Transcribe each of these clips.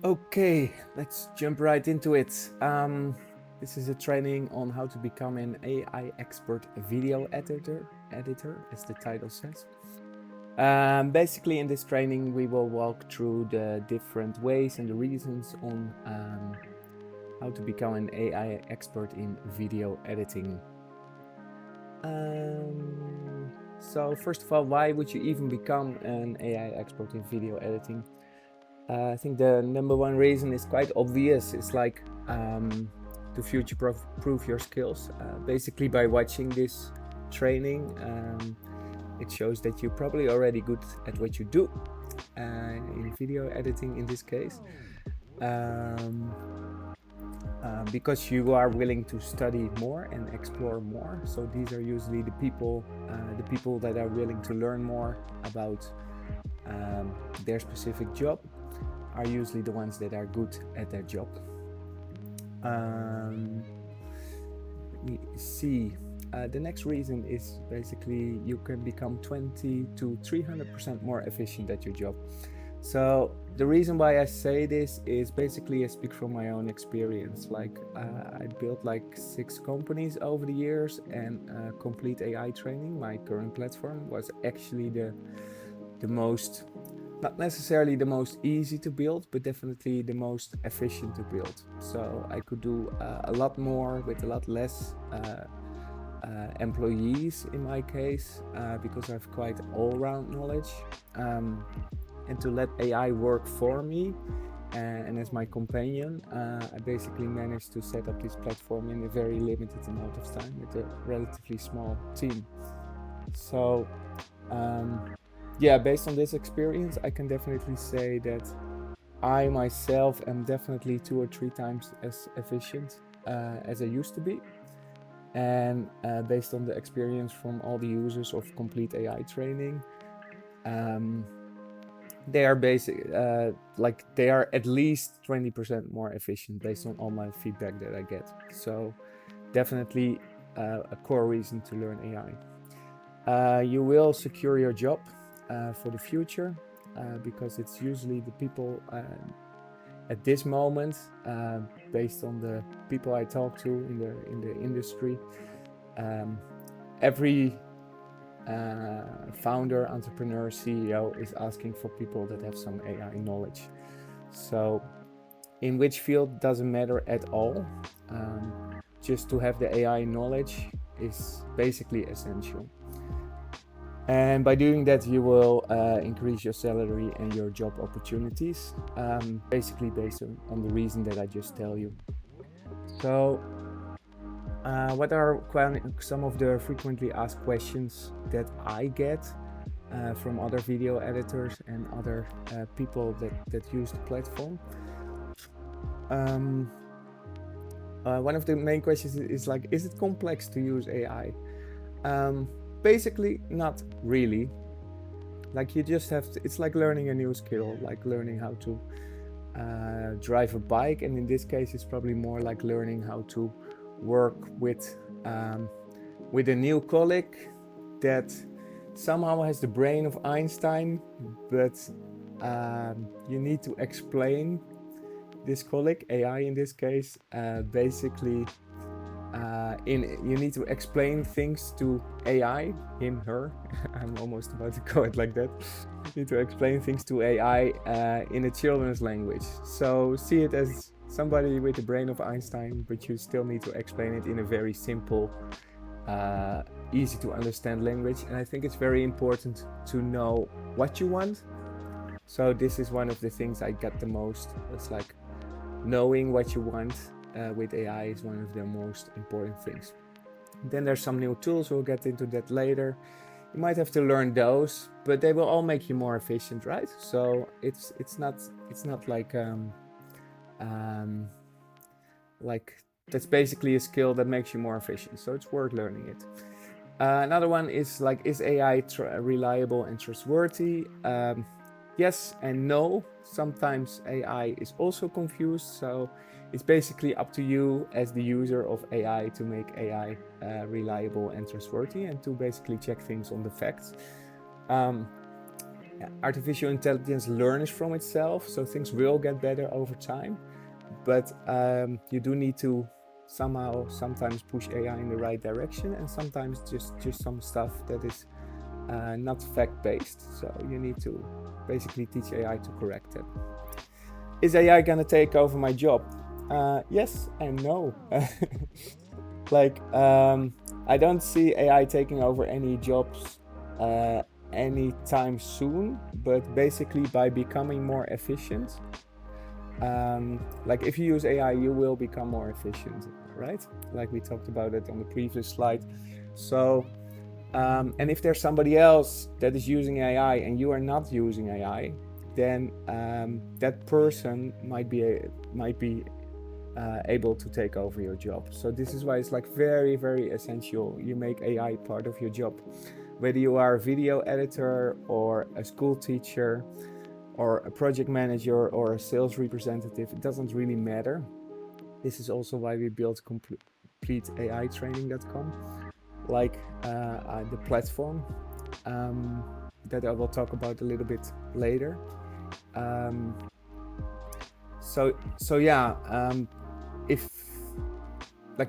Okay, let's jump right into it. This is a training on how to become an AI expert video editor, as the title says. Basically, in this training, we will walk through the different ways and the reasons on how to become an AI expert in video editing. So first of all, why would you even become an AI expert in video editing? I think the number one reason is quite obvious. It's like to future-proof your skills. Basically, by watching this training, it shows that you're probably already good at what you do in video editing in this case. Because you are willing to study more and explore more. So these are usually the people that are willing to learn more about their specific job are usually the ones that are good at their job. Let me see. The next reason is basically you can become 20 to 300% more efficient at your job. So the reason why I say this is basically I speak from my own experience. Like I built like 6 companies over the years, and Complete AI training, my current platform, was actually the most, not necessarily the most easy to build, but definitely the most efficient to build. So I could do a lot more with a lot less employees in my case, because I have quite all-round knowledge. And to let AI work for me and as my companion, I basically managed to set up this platform in a very limited amount of time with a relatively small team. So yeah, based on this experience, I can definitely say that I myself am definitely 2 or 3 times as efficient as I used to be. And based on the experience from all the users of Complete AI training, they are they are at least 20% more efficient based on all my feedback that I get. So definitely a core reason to learn AI. You will secure your job for the future because it's usually the people at this moment, based on the people I talk to in the industry, every founder, entrepreneur, CEO is asking for people that have some AI knowledge. So in which field doesn't matter at all. Just to have the AI knowledge is basically essential. And by doing that, you will increase your salary and your job opportunities, basically based on the reason that I just tell you. So what are some of the frequently asked questions that I get from other video editors and other people that use the platform? One of the main questions is like, is it complex to use AI? Basically, not really. Like you just have to, it's like learning a new skill, like learning how to drive a bike. And in this case, it's probably more like learning how to work with a new colleague that somehow has the brain of Einstein, but you need to explain this colleague, AI in this case, basically you need to explain things to AI, him, her. I'm almost about to call it like that. You need to explain things to AI in a children's language. So see it as somebody with the brain of Einstein, but you still need to explain it in a very simple, easy to understand language. And I think it's very important to know what you want. So this is one of the things I get the most. It's like knowing what you want with AI is one of the most important things. Then there's some new tools, we'll get into that later. You might have to learn those, but they will all make you more efficient, right? So it's not like that's basically a skill that makes you more efficient, so it's worth learning it. Another one is like, is AI reliable and trustworthy? Yes and no. Sometimes AI is also confused, so it's basically up to you as the user of AI to make AI reliable and trustworthy, and to basically check things on the facts. artificial intelligence learns from itself, so things will get better over time. But you do need to sometimes push AI in the right direction, and sometimes just some stuff that is not fact-based. So you need to basically teach AI to correct it. Is AI gonna take over my job? Yes and no. I don't see AI taking over any jobs anytime soon, but basically by becoming more efficient. If you use AI, you will become more efficient, right? Like we talked about it on the previous slide. So, and if there's somebody else that is using AI and you are not using AI, then that person might be able to take over your job. So this is why it's like very, very essential you make AI part of your job. Whether you are a video editor or a school teacher or a project manager or a sales representative, it doesn't really matter. This is also why we built completeaitraining.com, the platform that I will talk about a little bit later. If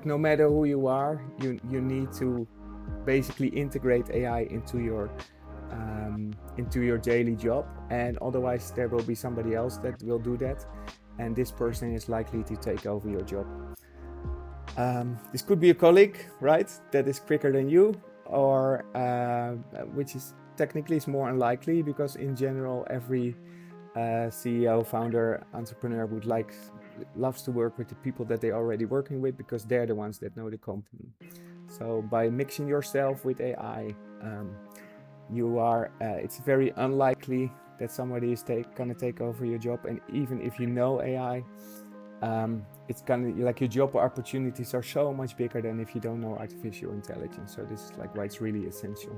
no matter who you are, you need to basically integrate AI into your daily job, and otherwise there will be somebody else that will do that, and this person is likely to take over your job. This could be a colleague, right, that is quicker than you, or which is technically is more unlikely, because in general every CEO, founder, entrepreneur loves to work with the people that they're already working with, because they're the ones that know the company. So by mixing yourself with AI, it's very unlikely that somebody is gonna take over your job. And even if you know AI, it's kind of like your job opportunities are so much bigger than if you don't know artificial intelligence. So this is why it's really essential.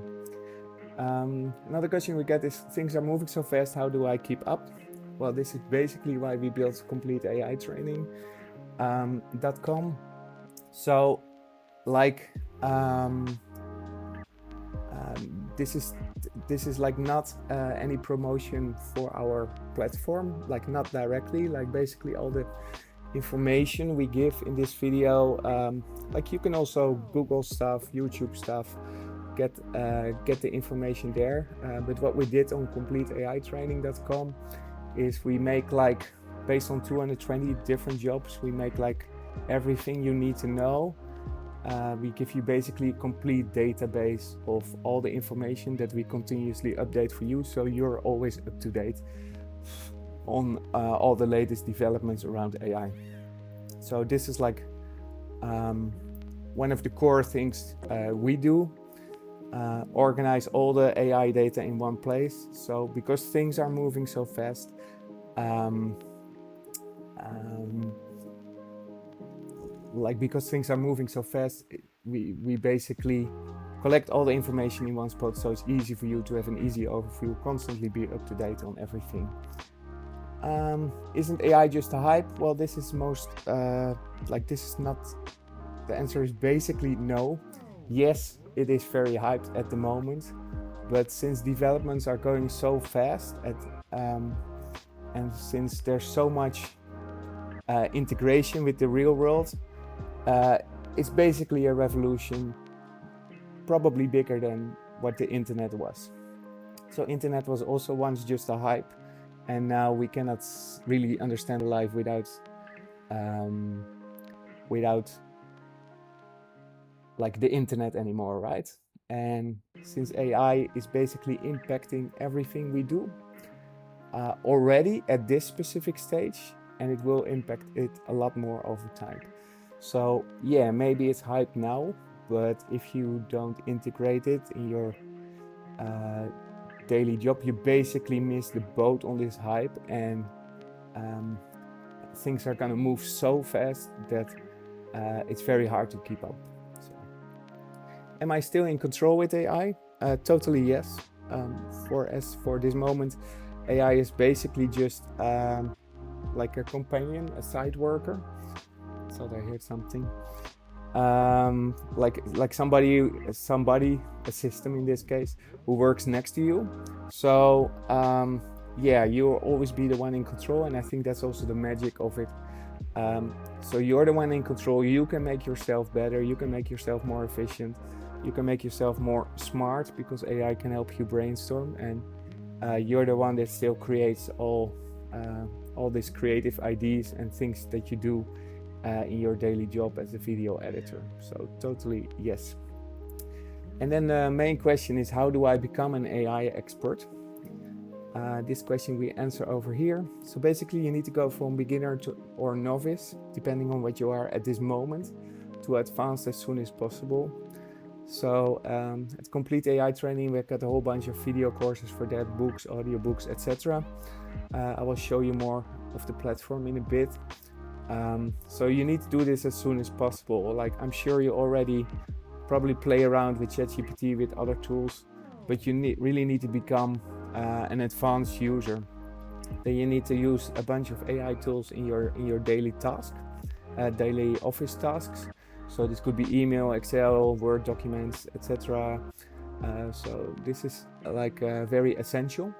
Another question we get is, things are moving so fast, how do I keep up? Well, this is basically why we built completeaitraining.com. So this is not any promotion for our platform, not directly, basically all the information we give in this video, you can also Google stuff, YouTube stuff, get the information there. But what we did on completeaitraining.com is we make based on 220 different jobs, we make everything you need to know. We give you basically a complete database of all the information that we continuously update for you, so you're always up to date on all the latest developments around AI. So this is one of the core things we do, organize all the AI data in one place. So because things are moving so fast, we basically collect all the information in one spot, so it's easy for you to have an easy overview, constantly be up to date on everything. Isn't AI just a hype? Well, this is not, the answer is basically no. Yes, it is very hyped at the moment, but since developments are going so fast and since there's so much integration with the real world, it's basically a revolution, probably bigger than what the internet was. So internet was also once just a hype, and now we cannot really understand life without the internet anymore, right? And since AI is basically impacting everything we do already at this specific stage, and it will impact it a lot more over time. So yeah, maybe it's hype now, but if you don't integrate it in your daily job, you basically miss the boat on this hype, and things are gonna move so fast that it's very hard to keep up. So, am I still in control with AI? Totally yes. For this moment, AI is basically just like a companion, a side worker. So I heard something. like somebody, a system in this case, who works next to you. So yeah, you'll always be the one in control, and I think that's also the magic of it. So you're the one in control. You can make yourself better. You can make yourself more efficient. You can make yourself more smart, because AI can help you brainstorm, and you're the one that still creates all these creative ideas and things that you do in your daily job as a video editor. So totally yes. And then the main question is, how do I become an AI expert? This question we answer over here. So basically you need to go from beginner to or novice, depending on what you are at this moment, to advanced as soon as possible. So at Complete AI Training, we've got a whole bunch of video courses for that, books, audiobooks, etc. I will show you more of the platform in a bit. So you need to do this as soon as possible. Like, I'm sure you already probably play around with ChatGPT, with other tools, but you really need to become an advanced user. Then you need to use a bunch of AI tools in your daily task, daily office tasks. So this could be email, Excel, Word documents, etc. So this is like very essential.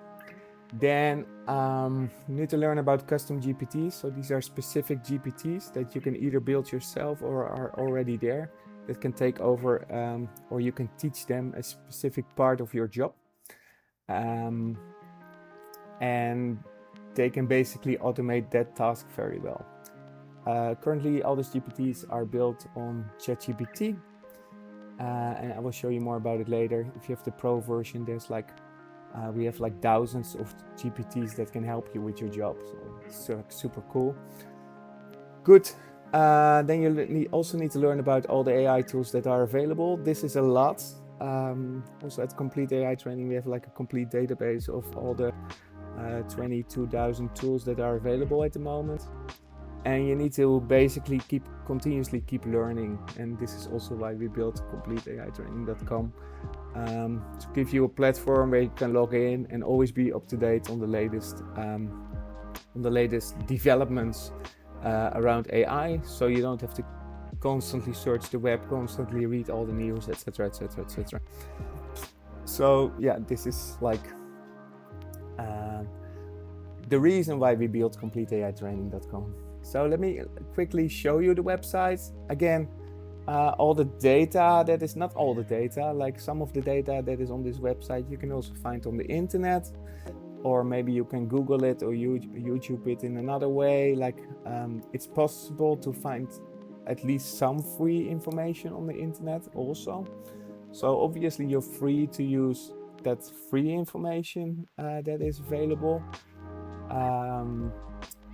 Then you need to learn about custom GPTs. So these are specific GPTs that you can either build yourself or are already there, that can take over, or you can teach them a specific part of your job. And they can basically automate that task very well. Currently, all these GPTs are built on ChatGPT, and I will show you more about it later. If you have the Pro version, there's like we have like thousands of GPTs that can help you with your job. So it's super cool. Good. Then you also need to learn about all the AI tools that are available. This is a lot. Also at Complete AI Training, we have like a complete database of all the 22,000 tools that are available at the moment. And you need to basically continuously keep learning. And this is also why we built CompleteAItraining.com, to give you a platform where you can log in and always be up to date on the latest developments around AI. So you don't have to constantly search the web, constantly read all the news, etc., etc., etc. So yeah, this is like the reason why we built CompleteAItraining.com. So let me quickly show you the website. Again, all the data, that is not all the data, like some of the data that is on this website you can also find on the internet, or maybe you can Google it or YouTube it in another way. Like it's possible to find at least some free information on the internet also. So obviously you're free to use that free information that is available.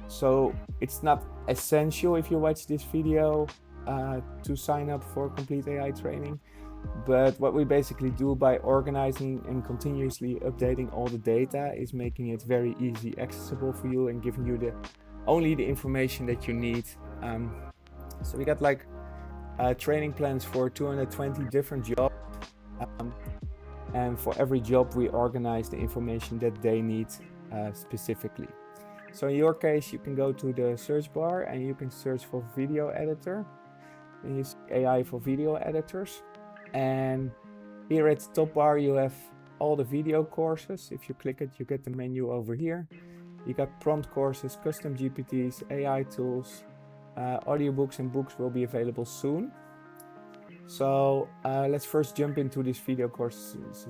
So it's not essential if you watch this video to sign up for Complete AI Training. But what we basically do by organizing and continuously updating all the data is making it very easy accessible for you and giving you only the information that you need. So we got like training plans for 220 different jobs. And for every job we organize the information that they need specifically. So in your case, you can go to the search bar and you can search for video editor. And you see AI for video editors. And here at the top bar, you have all the video courses. If you click it, you get the menu over here. You got prompt courses, custom GPTs, AI tools, audiobooks and books will be available soon. So let's first jump into these video courses.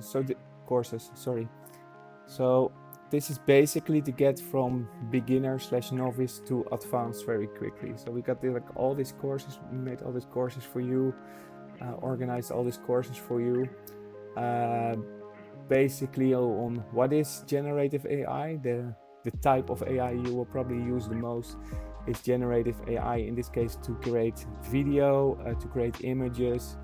So this is basically to get from beginner/novice to advanced very quickly. So we got like all these courses. We made all these courses for you, organized all these courses for you. Basically on what is generative AI. The type of AI you will probably use the most is generative AI. In this case, to create video, to create images,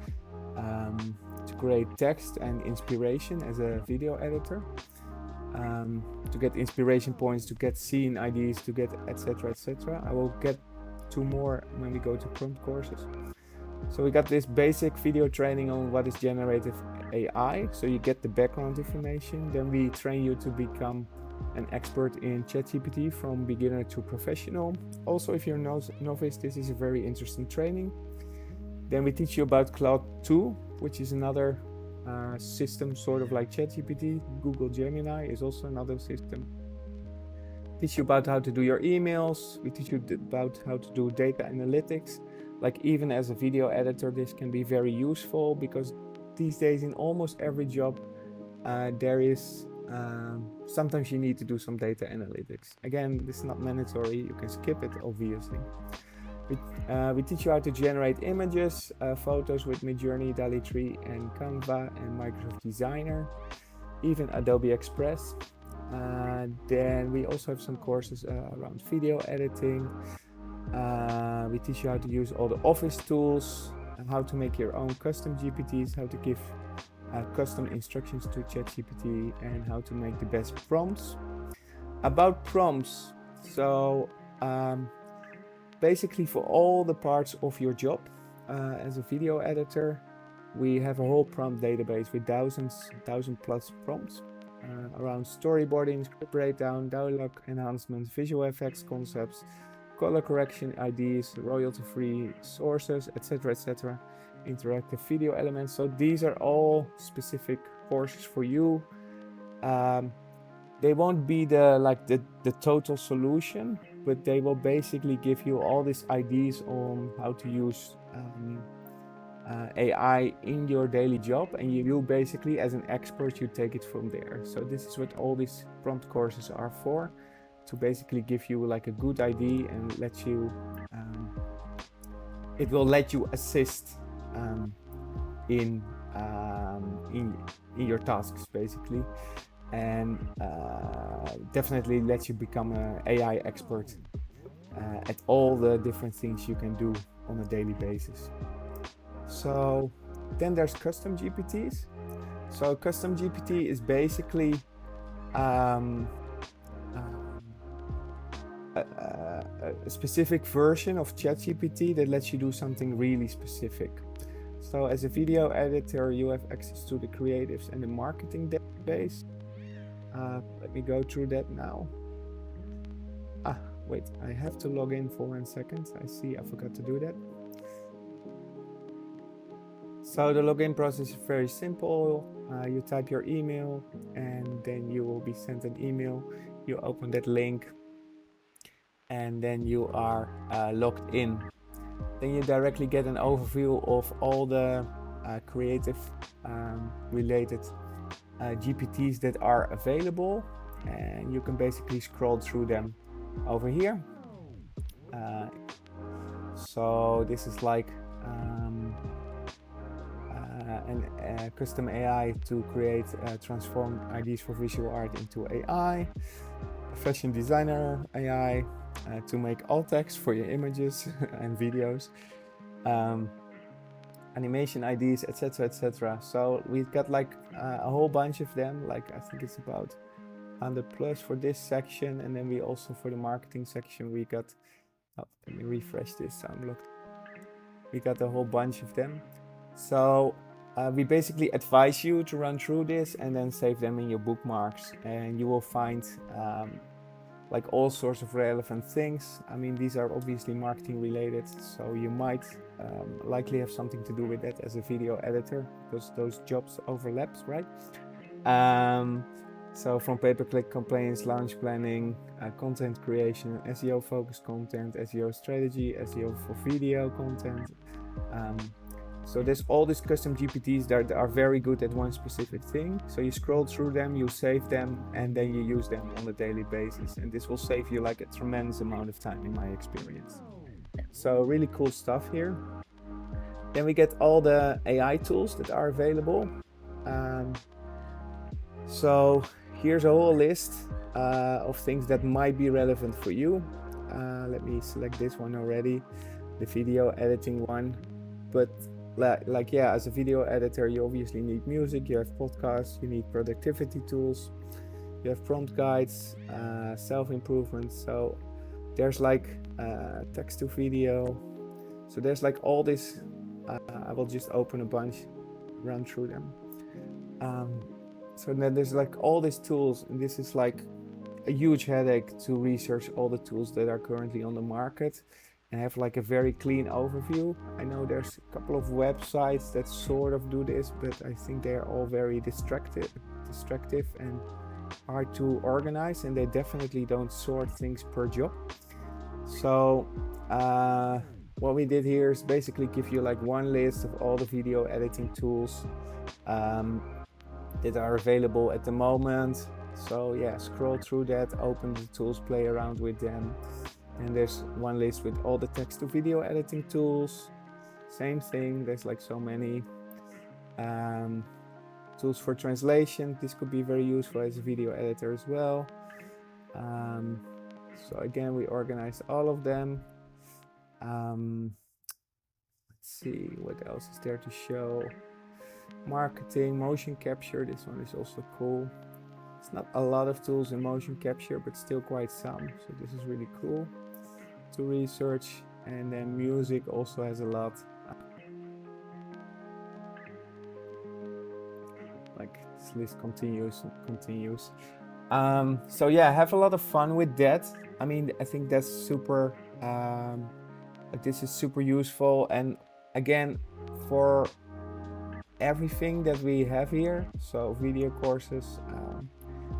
to create text and inspiration as a video editor. To get inspiration points, to get scene ideas, to get etc. etc. I will get to more when we go to prompt courses. So we got this basic video training on what is generative AI. So you get the background information. Then we train you to become an expert in ChatGPT from beginner to professional. Also, if you're a novice, this is a very interesting training. Then we teach you about Cloud 2, which is another system sort of like ChatGPT. Google Gemini is also another system. Teach you about how to do your emails. We teach you about how to do data analytics. Like even as a video editor, this can be very useful because these days in almost every job, there is sometimes you need to do some data analytics. Again, this is not mandatory. You can skip it, obviously. We teach you how to generate images, photos with Midjourney, DALL-E 3 and Canva and Microsoft Designer, even Adobe Express. Then we also have some courses around video editing. We teach you how to use all the office tools, how to make your own custom GPTs, how to give custom instructions to ChatGPT, and how to make the best prompts. About prompts, so basically for all the parts of your job as a video editor, we have a whole prompt database with thousand plus prompts around storyboarding, script breakdown, dialogue enhancement, visual effects concepts, color correction IDs, royalty-free sources, etc., interactive video elements. So these are all specific courses for you. They won't be the total solution, but they will basically give you all these ideas on how to use AI in your daily job, and you basically, as an expert, you take it from there. So this is what all these prompt courses are for, to basically give you like a good idea and let you it will let you assist in your tasks basically, and definitely lets you become an AI expert at all the different things you can do on a daily basis. So then there's custom GPTs. So custom GPT is basically a specific version of ChatGPT that lets you do something really specific. So as a video editor, you have access to the creatives and the marketing database. Let me go through that now. Wait, I have to log in for 1 second. I see I forgot to do that. So the login process is very simple. You type your email and then you will be sent an email. You open that link and then you are logged in. Then you directly get an overview of all the creative related GPTs that are available, and you can basically scroll through them over here. So this is like a custom AI to create transform ideas for visual art into AI, a fashion designer AI to make alt text for your images and videos, animation IDs, etc. So we've got like a whole bunch of them, like I think it's about 100 plus for this section, and then we also for the marketing section we got, let me refresh this so I'm locked. We got a whole bunch of them. So we basically advise you to run through this and then save them in your bookmarks, and you will find like all sorts of relevant things. I mean, these are obviously marketing related, so you might likely have something to do with that as a video editor, because those jobs overlaps, right? So from pay-per-click campaigns, launch planning, content creation, SEO focused content, SEO strategy, SEO for video content. So there's all these custom GPTs that are very good at one specific thing. So you scroll through them, you save them, and then you use them on a daily basis. And this will save you like a tremendous amount of time in my experience. So really cool stuff here. Then we get all the AI tools that are available. So here's a whole list of things that might be relevant for you. Let me select this one already, the video editing one. But as a video editor, you obviously need music, you have podcasts, you need productivity tools, you have prompt guides, self-improvement. So there's like text to video. So there's like all this. I will just open a bunch, run through them. So then there's like all these tools, and this is like a huge headache to research all the tools that are currently on the market. and have like a very clean overview. I know there's a couple of websites that sort of do this, but I think they're all very distractive and hard to organize, and they definitely don't sort things per job. So what we did here is basically give you like one list of all the video editing tools that are available at the moment. So yeah, scroll through that, open the tools, play around with them. And there's one list with all the text to video editing tools. Same thing, there's like so many. Tools for translation, this could be very useful as a video editor as well. So again, we organized all of them. Let's see, what else is there to show? Marketing, motion capture, this one is also cool. It's not a lot of tools in motion capture, but still quite some. So this is really cool to research. And then music also has a lot. Like this list continues and continues. So yeah, have a lot of fun with that. I mean, I think that's super, this is super useful. And again, for everything that we have here, so video courses,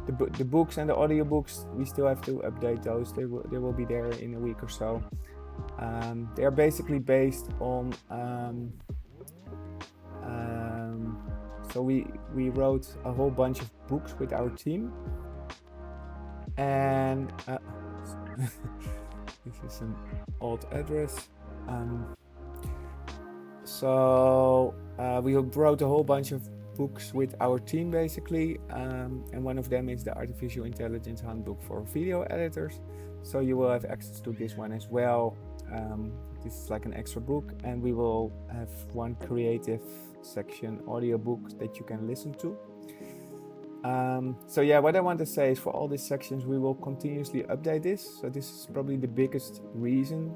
the books and the audiobooks, we still have to update those. They will be there in a week or so. They are basically based on, so we wrote a whole bunch of books with our team, and this is an old address. So we wrote a whole bunch of books with our team basically, and one of them is the Artificial Intelligence Handbook for Video Editors. So you will have access to this one as well. This is like an extra book, and we will have one creative section audiobook that you can listen to. So yeah, what I want to say is for all these sections, we will continuously update this. So this is probably the biggest reason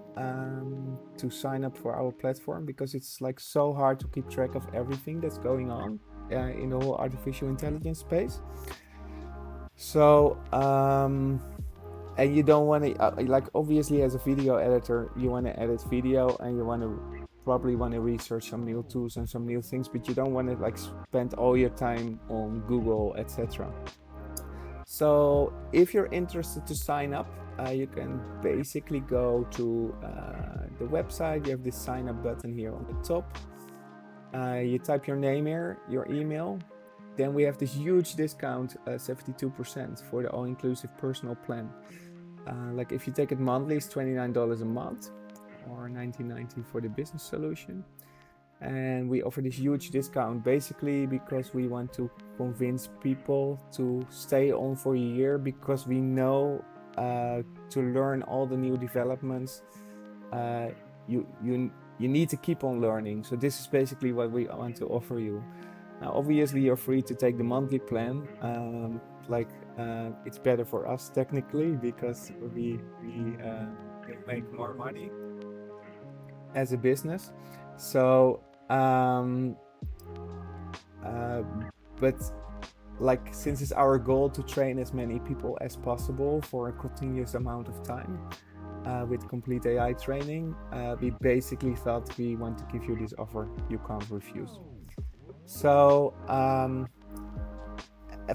to sign up for our platform, because it's like so hard to keep track of everything that's going on in the whole artificial intelligence space. So, and you don't want to, like obviously as a video editor, you want to edit video and you probably want to research some new tools and some new things, but you don't want to like spend all your time on Google, etc. So if you're interested to sign up, you can basically go to the website. You have this sign up button here on the top. You type your name here, your email. Then we have this huge discount, 72% for the all-inclusive personal plan. Like if you take it monthly, it's $29 a month, or $19.90 for the business solution. And we offer this huge discount basically because we want to convince people to stay on for a year, because we know to learn all the new developments, you need to keep on learning. So this is basically what we want to offer you. Now, obviously, you're free to take the monthly plan. It's better for us technically because we make more money as a business. So, but like since it's our goal to train as many people as possible for a continuous amount of time with complete AI training, we basically thought we want to give you this offer you can't refuse. So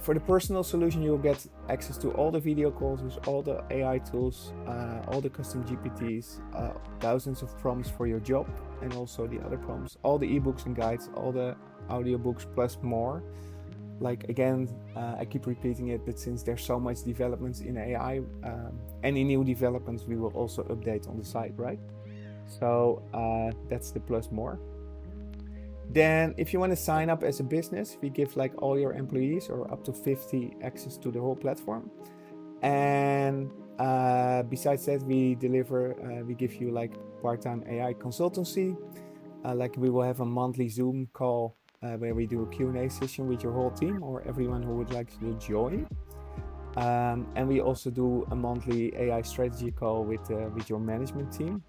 for the personal solution, you'll get access to all the video calls with all the AI tools, all the custom GPTs, thousands of prompts for your job, and also the other prompts, all the ebooks and guides, all the audiobooks, plus more. Like again, I keep repeating it, but since there's so much developments in AI, any new developments we will also update on the site, right? So that's the plus more. Then if you want to sign up as a business, we give like all your employees or up to 50 access to the whole platform. And besides that, we give you like part-time AI consultancy. Like we will have a monthly Zoom call where we do a Q&A session with your whole team or everyone who would like to join. And we also do a monthly AI strategy call with your management team.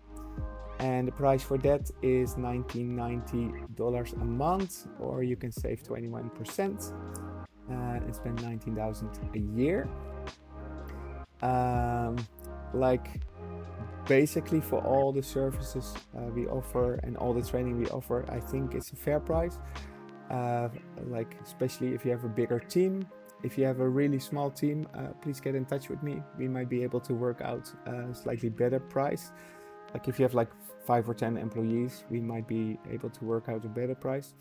And the price for that is $19.90 a month, or you can save 21% and spend $19,000 a year. Like basically for all the services we offer and all the training we offer, I think it's a fair price. Like especially if you have a bigger team. If you have a really small team, please get in touch with me. We might be able to work out a slightly better price. Like if you have like 5 or 10 employees, we might be able to work out a better price.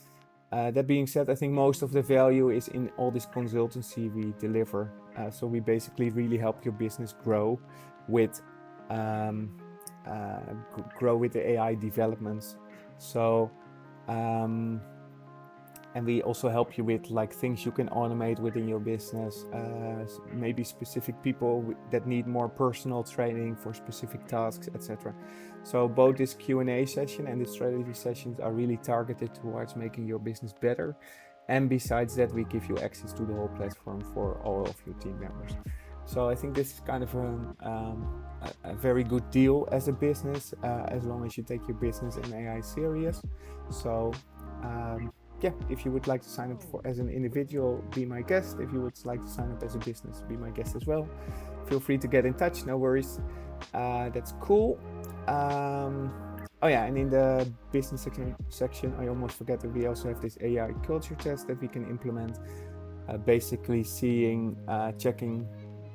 That being said, I think most of the value is in all this consultancy we deliver. So we basically really help your business grow with the AI developments. So and we also help you with like things you can automate within your business, maybe specific people that need more personal training for specific tasks, etc. So both this Q&A session and the strategy sessions are really targeted towards making your business better. And besides that, we give you access to the whole platform for all of your team members. So I think this is kind of a very good deal as a business, as long as you take your business and AI serious. So yeah, if you would like to sign up as an individual, be my guest. If you would like to sign up as a business, be my guest as well. Feel free to get in touch, no worries. That's cool. Oh yeah, and in the business section, I almost forget that we also have this AI culture test that we can implement. Basically checking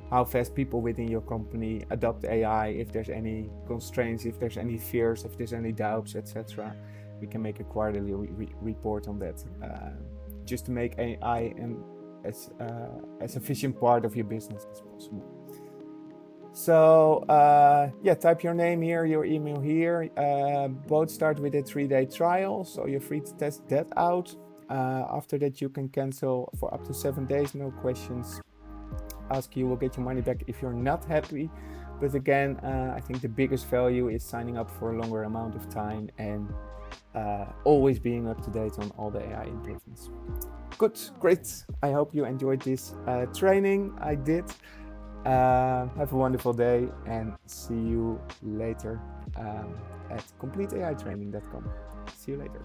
how fast people within your company adopt AI, if there's any constraints, if there's any fears, if there's any doubts, etc. We can make a quarterly report on that, just to make AI as efficient part of your business as possible. So yeah, type your name here, your email here. Both start with a 3-day trial, so you're free to test that out. After that, you can cancel for up to 7 days, no questions asked. You will get your money back if you're not happy. But again, I think the biggest value is signing up for a longer amount of time and always being up to date on all the AI improvements. Good, great. I hope you enjoyed this training. I did. Have a wonderful day and see you later at completeaitraining.com. See you later.